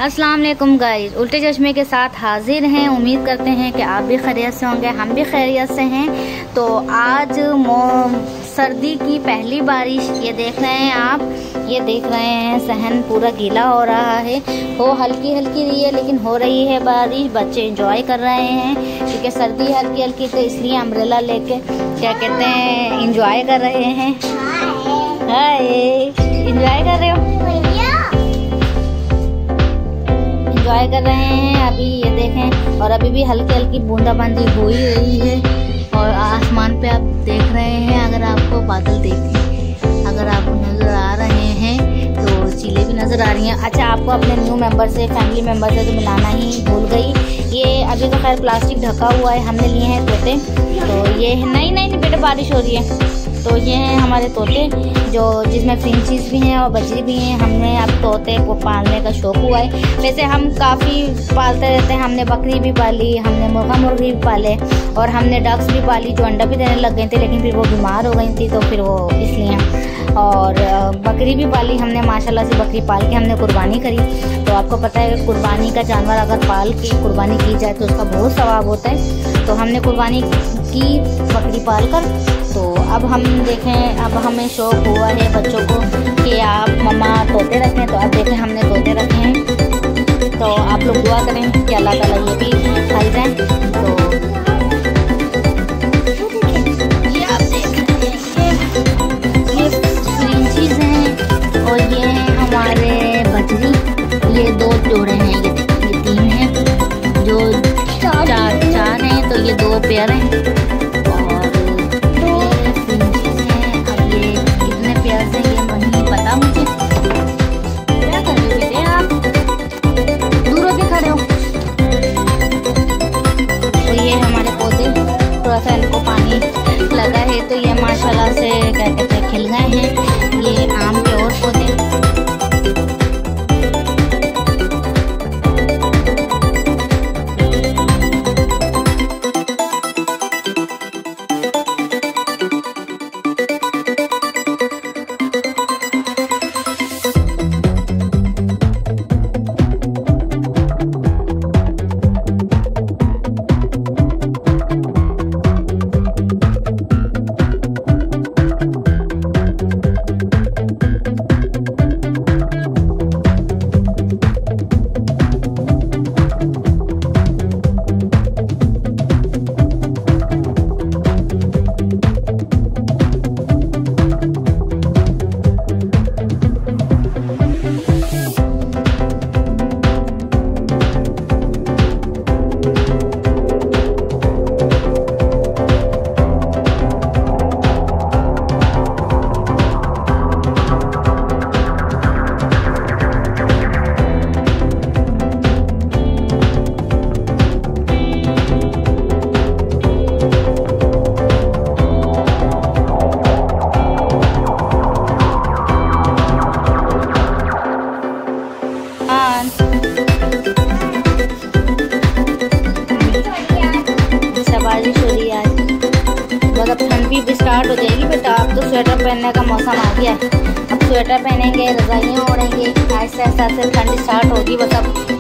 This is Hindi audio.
अस्सलाम वालेकुम गाइस, उल्टे चश्मे के साथ हाजिर हैं। उम्मीद करते हैं कि आप भी खैरियत से होंगे, हम भी खैरियत से हैं। तो आज सर्दी की पहली बारिश ये देख रहे हैं आप, ये देख रहे हैं सहन पूरा गीला हो रहा है। हो हल्की हल्की रही है लेकिन हो रही है बारिश। बच्चे एंजॉय कर रहे हैं क्योंकि सर्दी हल्की हल्की, तो इसलिए अम्ब्रेला लेके क्या कहते हैं एंजॉय कर रहे हैं। हाय, एंजॉय कर रहे हो? एंजॉय कर रहे हैं। अभी ये देखें, और अभी भी हल्की हल्की बूंदाबांदी हो ही रही है। और आसमान पे आप देख रहे हैं, अगर आपको बादल देखें, अगर आपको नज़र आ रहे हैं तो चीलें भी नज़र आ रही हैं। अच्छा, आपको अपने न्यू मेंबर से, फैमिली मेंबर से तो मिलाना ही भूल गई। ये अभी तो खैर प्लास्टिक ढका हुआ है, हमने लिए हैं तोते। तो ये नहीं बेटा, बारिश हो रही है। तो ये हैं हमारे तोते, जो जिसमें फ्रिंचीज भी हैं और बजरी भी हैं। हमने अब तोते को पालने का शौक़ हुआ है। वैसे हम काफ़ी पालते रहते हैं। हमने बकरी भी पाली, हमने मुर्गा मुर्गी भी पाले, और हमने डक्स भी पाली जो अंडा भी देने लग गए थे, लेकिन फिर वो बीमार हो गई थी तो फिर वो इसलिए। और बकरी भी पाली हमने, माशाल्लाह से बकरी पाल के हमने कुर्बानी करी। तो आपको पता है कुर्बानी का जानवर अगर पाल के कुर्बानी की जाए तो उसका बहुत सवाब होता है। तो हमने कुर्बानी की बकरी पाल कर। तो अब हम देखें, अब हमें शौक़ हुआ है बच्चों को कि आप मम्मा तोते रखें। तो अब देखें हमने तोते रखे हैं। तो आप लोग दुआ करें कि अल्लाह ताला ये भी फल जाए। तो ये आप देख रहे हैं, ये फ्रिंचीज हैं और ये हैं हमारे बजरी। ये 2 जोड़े हैं, ये 3 हैं, जो चार हैं, तो ये 2 पेयर हैं। इनको पानी लगा है तो ये माशाल्लाह से क्या कहते हैं खिल गए हैं। ये आम के और पौधे। बारिश हो रही है आज, बस अब ठंड भी स्टार्ट हो जाएगी बेटा। अब तो स्वेटर पहनने का मौसम आ गया है। अब स्वेटर पहनेंगे, रज़ाइयाँ ओढ़ेंगे, ऐसे ऐसे ठंड स्टार्ट होगी। बस अब